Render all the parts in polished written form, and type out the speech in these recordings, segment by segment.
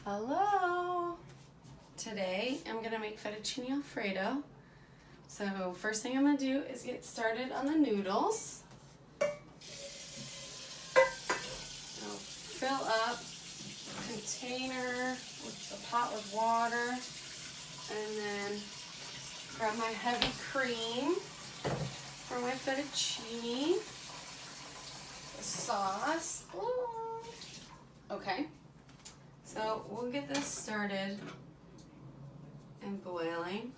Hello! Today I'm going to make fettuccine Alfredo. So first thing I'm going to do is get started on the noodles. I'll fill up a container with the pot with water and then grab my heavy cream for my fettuccine. The sauce. Ooh. Okay. So we'll get this started and boiling.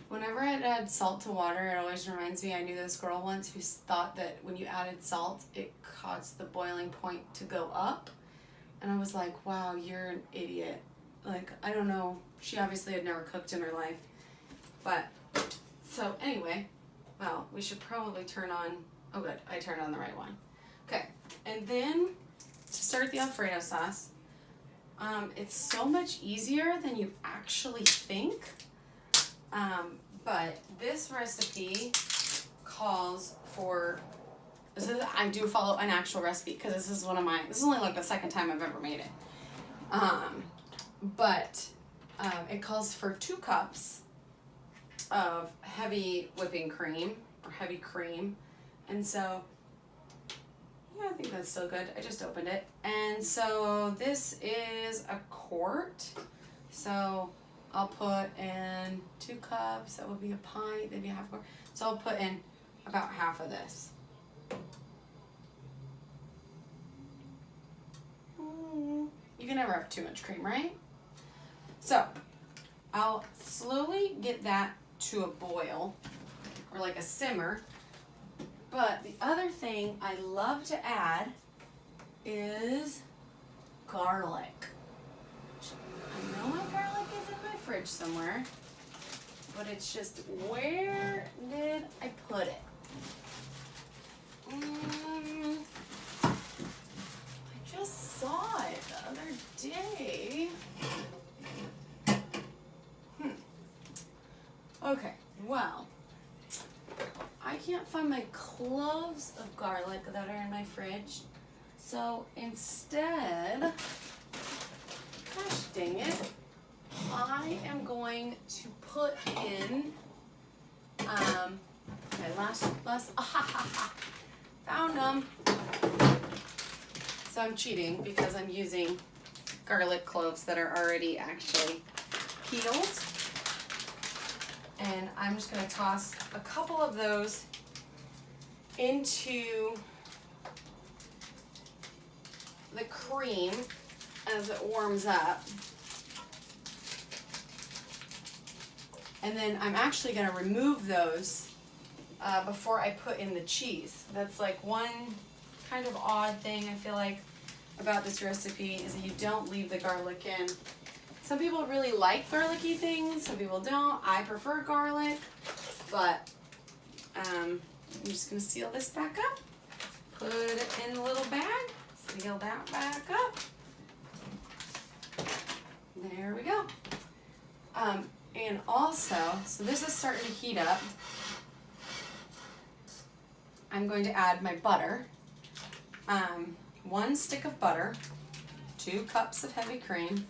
Whenever I add salt to water, it always reminds me, I knew this girl once who thought that when you added salt, it caused the boiling point to go up. And I was like, wow, you're an idiot. Like, I don't know. She obviously had never cooked in her life. But, so anyway, well, we should probably turn on, oh good, I turned on the right one. Okay, and then to start the Alfredo sauce, it's so much easier than you actually think. But this recipe calls for, I do follow an actual recipe because this is this is only like the second time I've ever made it. It calls for 2 cups of heavy whipping cream or heavy cream. And so, yeah, I think that's still good. I just opened it. And so this is a quart. So I'll put in 2 cups. That would be a pint, maybe a half quart. So I'll put in about half of this. You can never have too much cream, right? So I'll slowly get that to a boil or like a simmer. But the other thing I love to add is garlic. I know my garlic is in my fridge somewhere, but it's just, where did I put it? I just saw it the other day. Okay, well, I can't find my cloves of garlic that are in my fridge, so instead, gosh dang it, I am going to put in, found them. So I'm cheating because I'm using garlic cloves that are already actually peeled. And I'm just going to toss a couple of those into the cream as it warms up. And then I'm actually going to remove those before I put in the cheese. That's like one kind of odd thing I feel like about this recipe is that you don't leave the garlic in. Some people really like garlicky things, some people don't. I prefer garlic, but I'm just going to seal this back up, put it in the little bag, seal that back up. There we go. And also, so this is starting to heat up. I'm going to add my butter. 1 stick of butter, 2 cups of heavy cream,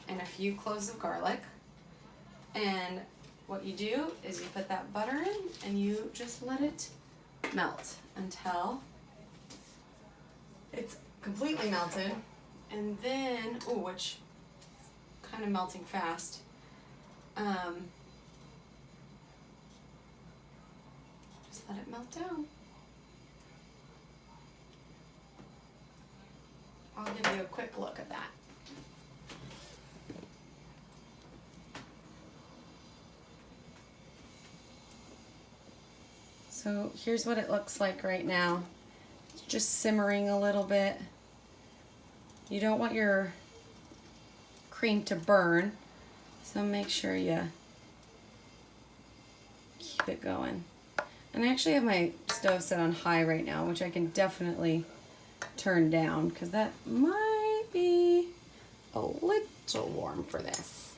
and a few cloves of garlic. And what you do is you put that butter in and you just let it melt until it's completely melted. And then, which kind of melting fast. Just let it melt down. I'll give you a quick look at that. So here's what it looks like right now. It's just simmering a little bit. You don't want your cream to burn, so make sure you keep it going. And I actually have my stove set on high right now, which I can definitely turn down because that might be a little warm for this.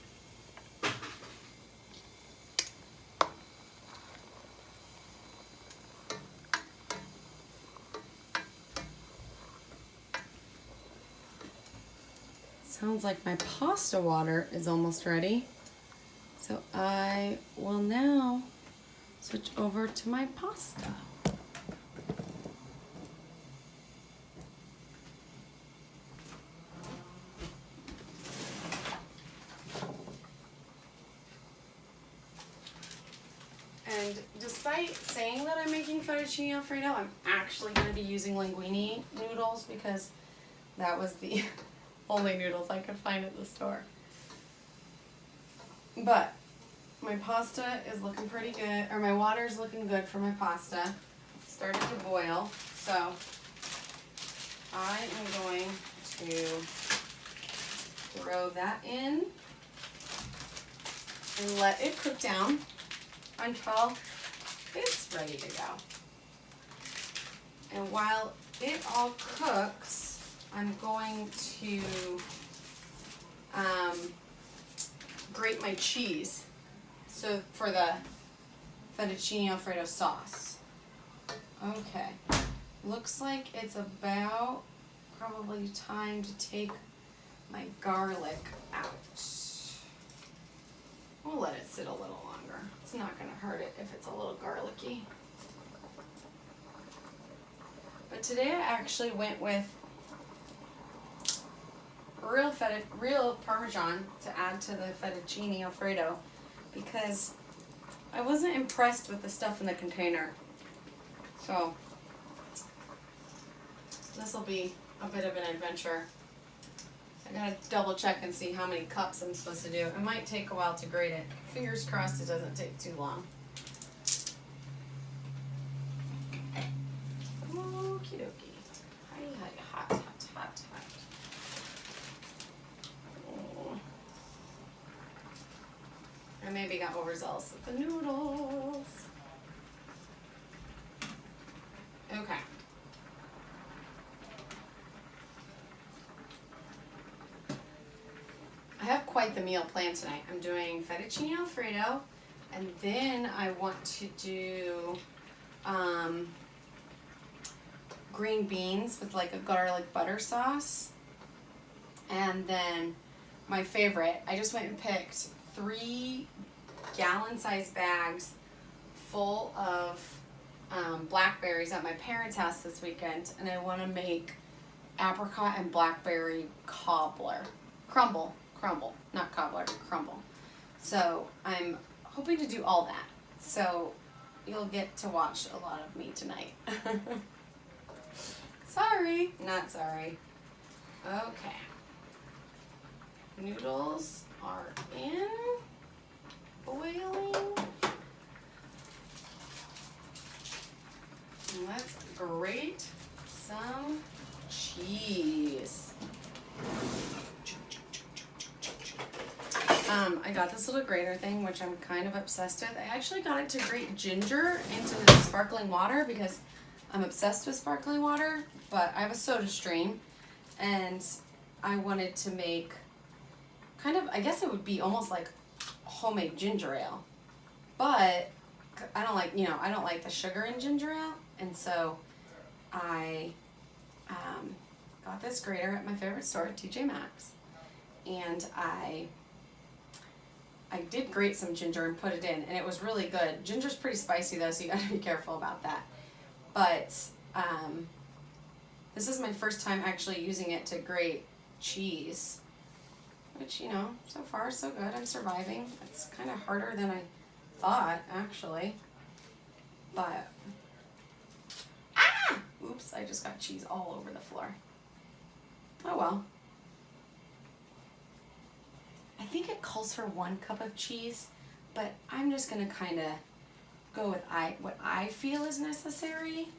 sounds like my pasta water is almost ready. So I will now switch over to my pasta. And despite saying that I'm making fettuccine alfredo, I'm actually going to be using linguine noodles because that was the only noodles I could find at the store. But my pasta is looking pretty good, or my water is looking good for my pasta. It's starting to boil, so I am going to throw that in and let it cook down until it's ready to go. And while it all cooks, I'm going to grate my cheese. So for the fettuccine alfredo sauce. Okay, looks like it's about probably time to take my garlic out. We'll let it sit a little longer. It's not going to hurt it if it's a little garlicky. But today I actually went with real Parmesan to add to the fettuccine alfredo because I wasn't impressed with the stuff in the container. So this will be a bit of an adventure. I gotta double check and see how many cups I'm supposed to do. It might take a while to grate it. Fingers crossed it doesn't take too long. Okie dokie. Hi, hot, hot, hot, hot. Oh. I maybe got overzealous with the noodles. Okay. I have quite the meal planned tonight. I'm doing fettuccine alfredo, and then I want to do green beans with like a garlic butter sauce. And then my favorite, I just went and picked 3 gallon-sized bags full of blackberries at my parents' house this weekend, and I want to make apricot and blackberry crumble, not cobbler, crumble. So I'm hoping to do all that. So you'll get to watch a lot of me tonight. Sorry, not sorry. Okay. Noodles are in, boiling. Let's grate some cheese. I got this little grater thing, which I'm kind of obsessed with. I actually got it to grate ginger into the sparkling water because I'm obsessed with sparkling water, but I have a soda stream and I wanted to make kind of, I guess it would be almost like homemade ginger ale, but I don't like, I don't like the sugar in ginger ale, and so I got this grater at my favorite store, TJ Maxx, and I did grate some ginger and put it in, and it was really good. Ginger's pretty spicy though, so you gotta be careful about that. But this is my first time actually using it to grate cheese, which, so far so good. I'm surviving. It's kind of harder than I thought, actually. But, oops, I just got cheese all over the floor. Oh well. I think it calls for 1 cup of cheese, but I'm just going to kind of go with what I feel is necessary.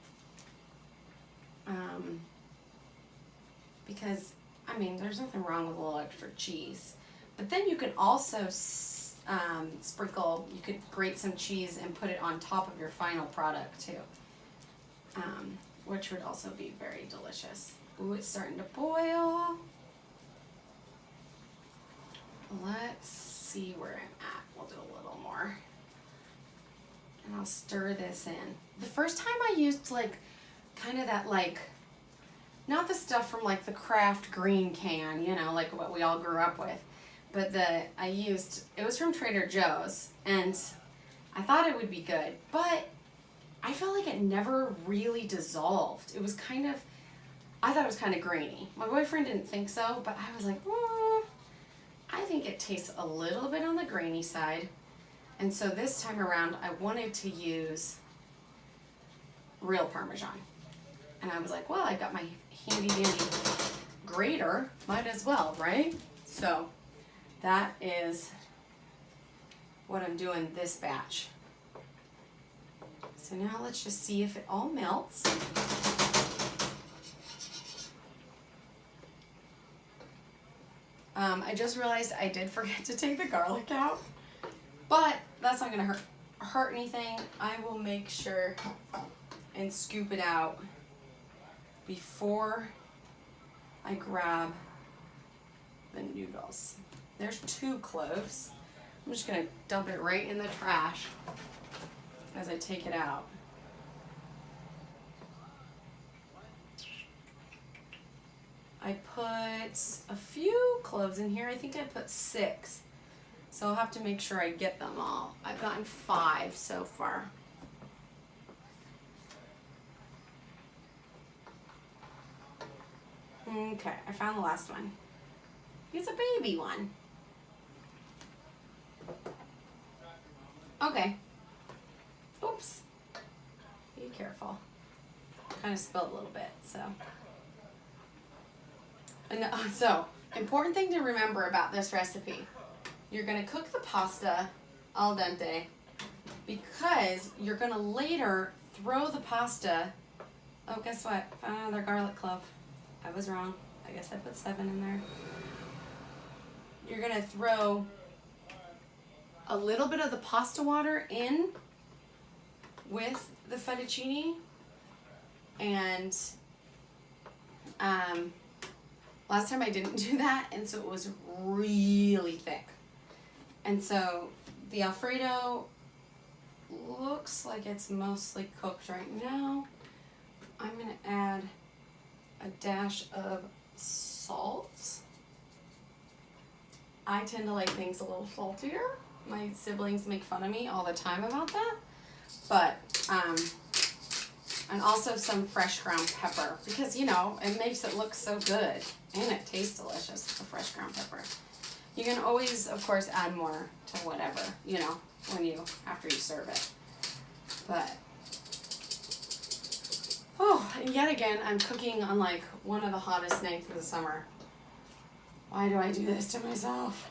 Because, there's nothing wrong with a little extra cheese. But then you could also you could grate some cheese and put it on top of your final product too, which would also be very delicious. Ooh, it's starting to boil. Let's see where I'm at. We'll do a little more. And I'll stir this in. The first time I used kind of that not the stuff from like the Kraft green can, you know, like what we all grew up with, but it was from Trader Joe's, and I thought it would be good, but I felt like it never really dissolved. It was kind of, I thought it was kind of grainy. My boyfriend didn't think so, but I was like, I think it tastes a little bit on the grainy side. And so this time around, I wanted to use real Parmesan. And I was like, well, I got my handy dandy grater, might as well, right? So that is what I'm doing this batch. So now let's just see if it all melts. I just realized I did forget to take the garlic out, but that's not gonna hurt anything. I will make sure and scoop it out before I grab the noodles. There's 2 cloves. I'm just gonna dump it right in the trash as I take it out. I put a few cloves in here. I think I put 6. So I'll have to make sure I get them all. I've gotten 5 so far. Okay, I found the last one. It's a baby one. Okay. Oops. Be careful. Kind of spilled a little bit, so. And so, important thing to remember about this recipe. You're going to cook the pasta al dente because you're going to later throw the pasta. Oh, guess what? Found another garlic clove. I was wrong. I guess I put 7 in there. You're going to throw a little bit of the pasta water in with the fettuccine, and last time I didn't do that, and so it was really thick. And so the Alfredo looks like it's mostly cooked right now. I'm going to add a dash of salt. I tend to like things a little saltier. My siblings make fun of me all the time about that. But, and also some fresh ground pepper, because, you know, it makes it look so good, and it tastes delicious, the fresh ground pepper. You can always, of course, add more to whatever, you know, after you serve it. But, and yet again, I'm cooking on like one of the hottest nights of the summer. Why do I do this to myself?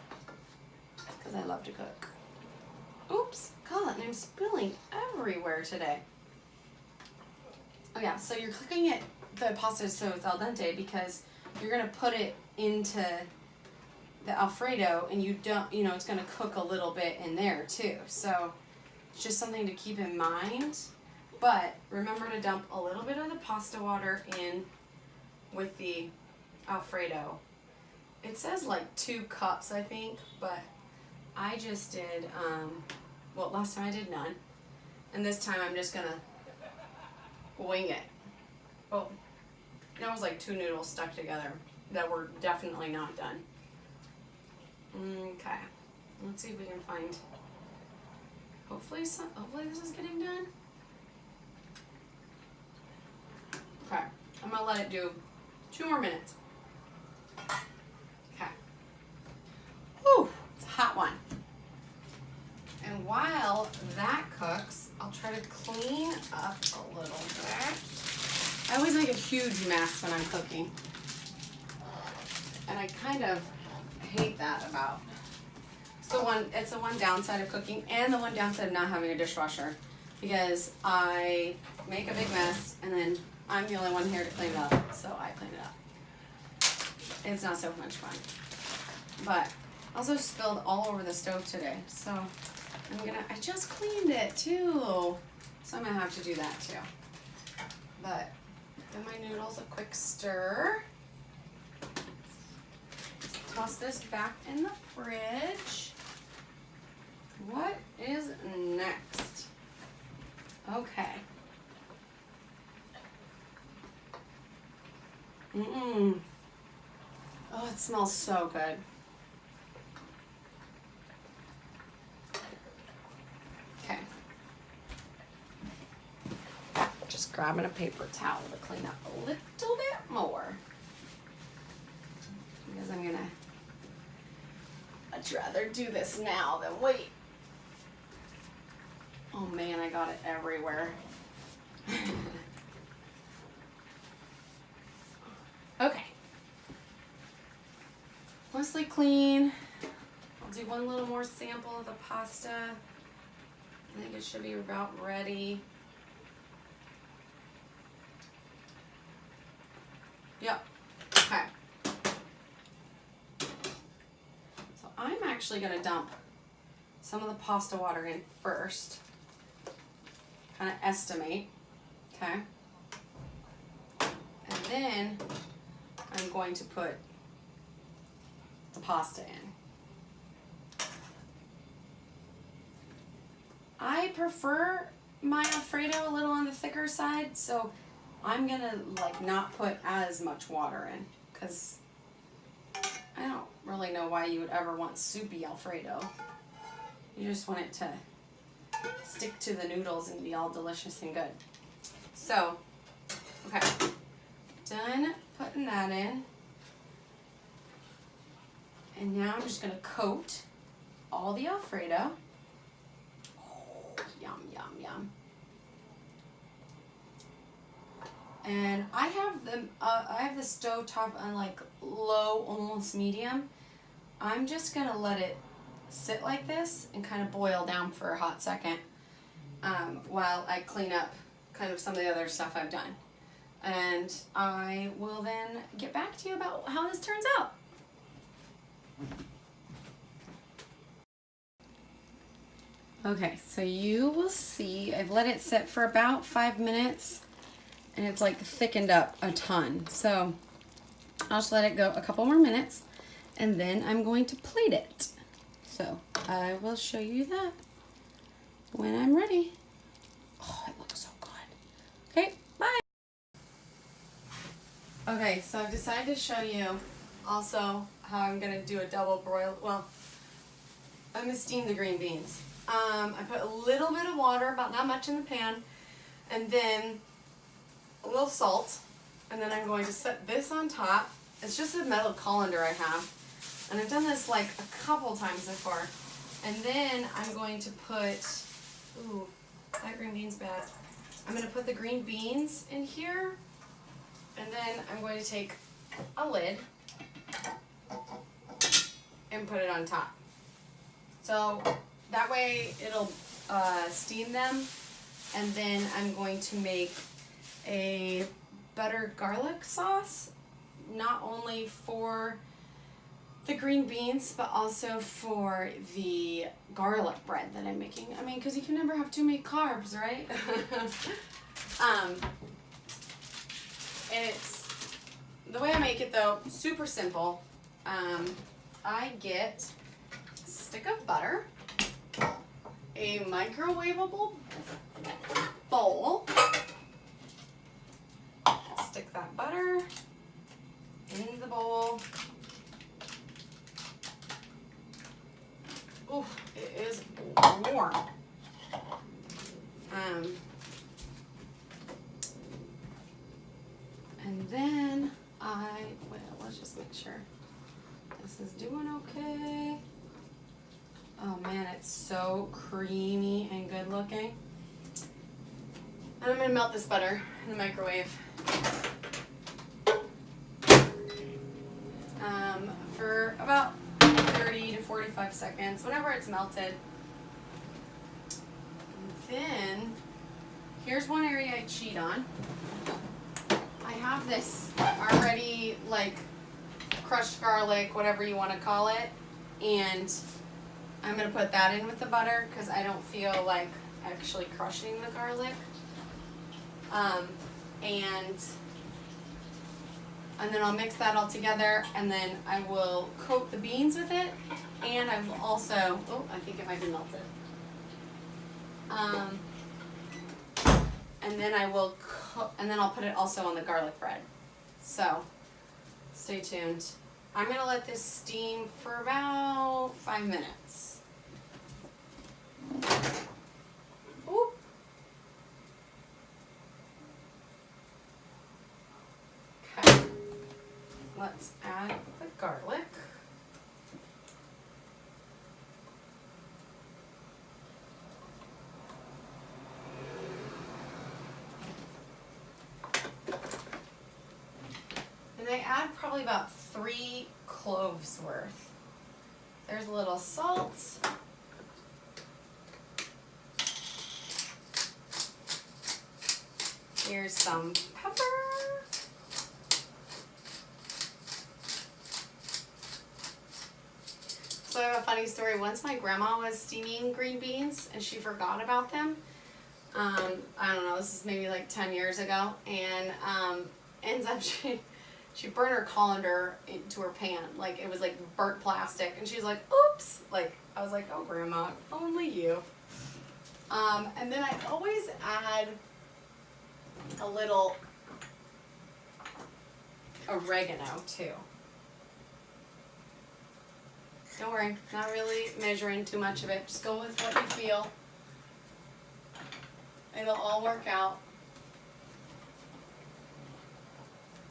Because I love to cook. Oops, God, and I'm spilling everywhere today. Oh yeah, so you're cooking it, the pasta so it's al dente, because you're gonna put it into the Alfredo, and you don't, you know, it's gonna cook a little bit in there too. So it's just something to keep in mind. But remember to dump a little bit of the pasta water in with the Alfredo. It says like 2 cups, I think, but I just did, well, last time I did none. And this time I'm just gonna wing it. Oh, that was like 2 noodles stuck together that were definitely not done. Okay, let's see if we can find, hopefully this is getting done. Okay, I'm gonna let it do 2 more minutes. Okay. Whew, it's a hot one. And while that cooks, I'll try to clean up a little bit. I always make a huge mess when I'm cooking. And I kind of hate that about. It's the one downside of cooking, and the one downside of not having a dishwasher, because I make a big mess and then I'm the only one here to clean it up, so I clean it up. It's not so much fun. But I also spilled all over the stove today, so I just cleaned it too, so I'm gonna have to do that too. But give my noodles a quick stir. Toss this back in the fridge. What is next? Okay. Mmm. Oh, it smells so good. Okay. Just grabbing a paper towel to clean up a little bit more. Because I'd rather do this now than wait. Oh man, I got it everywhere. Okay. Mostly clean. I'll do one little more sample of the pasta. I think it should be about ready. Yep. Okay. So I'm actually going to dump some of the pasta water in first. Kind of estimate. Okay. And then I'm going to put the pasta in. I prefer my Alfredo a little on the thicker side, so I'm gonna like not put as much water in because I don't really know why you would ever want soupy Alfredo. You just want it to stick to the noodles and be all delicious and good. So, okay, done putting that in. And now I'm just gonna coat all the Alfredo. Oh, yum, yum, yum. And I have the stove top on like low, almost medium. I'm just gonna let it sit like this and kind of boil down for a hot second while I clean up kind of some of the other stuff I've done. And I will then get back to you about how this turns out. Okay, so you will see I've let it sit for about 5 minutes and it's like thickened up a ton. So I'll just let it go a couple more minutes and then I'm going to plate it. So I will show you that when I'm ready. Oh, it looks so good. Okay, bye. Okay, so I've decided to show you also how I'm gonna do a double broil. Well, I'm gonna steam the green beans. I put a little bit of water, about that much in the pan, and then a little salt, and then I'm going to set this on top. It's just a metal colander I have, and I've done this like a couple times before. And then I'm going to put, ooh, that green bean's bad. I'm gonna put the green beans in here, and then I'm going to take a lid and put it on top. So that way it'll steam them, and then I'm going to make a butter garlic sauce, not only for the green beans, but also for the garlic bread that I'm making. I mean, because you can never have too many carbs, right? And it's, the way I make it though, super simple. I get a stick of butter, a microwavable bowl, stick that butter in the bowl. Ooh, it is warm. And then let's just make sure this is doing okay. Oh man, it's so creamy and good looking. And I'm gonna melt this butter in the microwave for about 30 to 45 seconds, whenever it's melted. And then, here's one area I cheat on. I have this already, like, crushed garlic, whatever you want to call it, and I'm going to put that in with the butter because I don't feel like actually crushing the garlic. And then I'll mix that all together, and then I will coat the beans with it, and I will also, oh, I think it might be melted. And then I'll put it also on the garlic bread. So Stay tuned. I'm gonna let this steam for about 5 minutes. Ooh. Okay. Let's add the garlic. And I add probably about 3 cloves worth. There's a little salt. Here's some pepper. So I have a funny story. Once my grandma was steaming green beans and she forgot about them. I don't know, this is maybe like 10 years ago, and ends up she burned her colander into her pan. Like, it was like burnt plastic, and she's like, oops. Like, I was like, oh grandma, only you. And then I always add a little oregano too. Don't worry, not really measuring too much of it. Just go with what you feel. It'll all work out.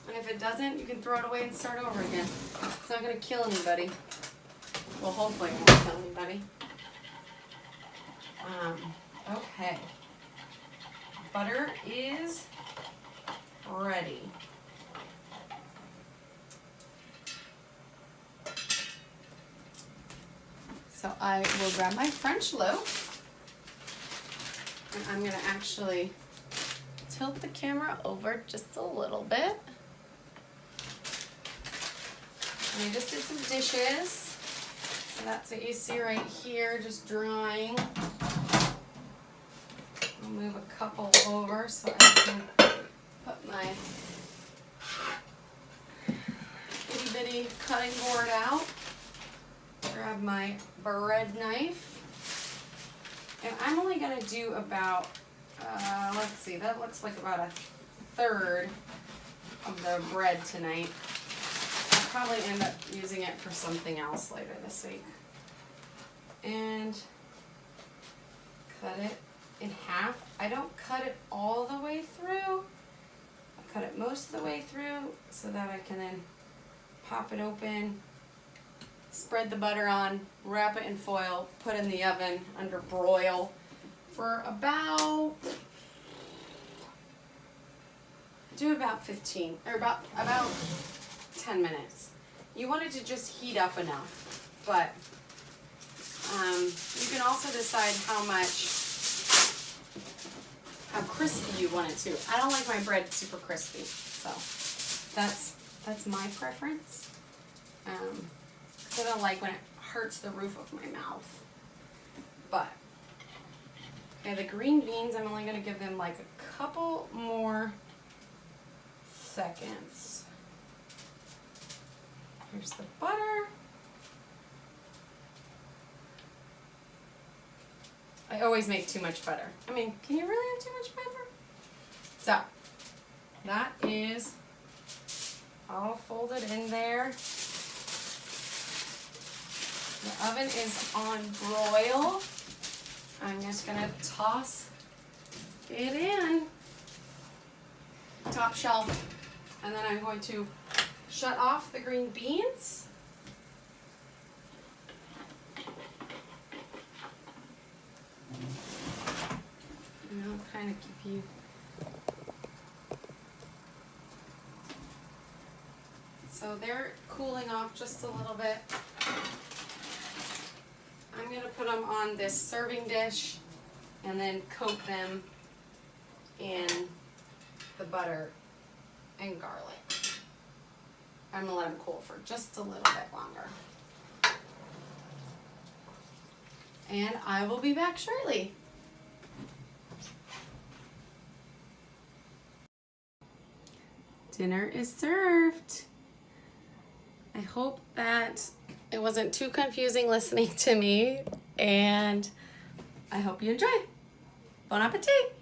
And if it doesn't, you can throw it away and start over again. It's not going to kill anybody. Well, hopefully it won't kill anybody. Okay. Butter is ready. So I will grab my French loaf. And I'm going to actually tilt the camera over just a little bit. And I just did some dishes. So that's what you see right here, just drying. I'll move a couple over so I can put my itty bitty cutting board out. Grab my bread knife. And I'm only going to do about, let's see, that looks like about 1/3 of the bread tonight. I'll probably end up using it for something else later this week. And cut it in half. I don't cut it all the way through. I cut it most of the way through so that I can then pop it open, spread the butter on, wrap it in foil, put in the oven under broil for about 15 or about 10 minutes. You want it to just heat up enough, but you can also decide how crispy you want it to. I don't like my bread super crispy, so that's my preference. I don't like when it hurts the roof of my mouth. But, okay, the green beans, I'm only going to give them like a couple more seconds. Here's the butter. I always make too much butter. I mean, can you really have too much butter? So, that is all folded in there. The oven is on broil. I'm just gonna toss it in, top shelf, and then I'm going to shut off the green beans. And I'll kind of give you so they're cooling off just a little bit. I'm going to put them on this serving dish and then coat them in the butter and garlic. I'm going to let them cool for just a little bit longer. And I will be back shortly. Dinner is served. I hope that it wasn't too confusing listening to me, and I hope you enjoy. Bon appetit!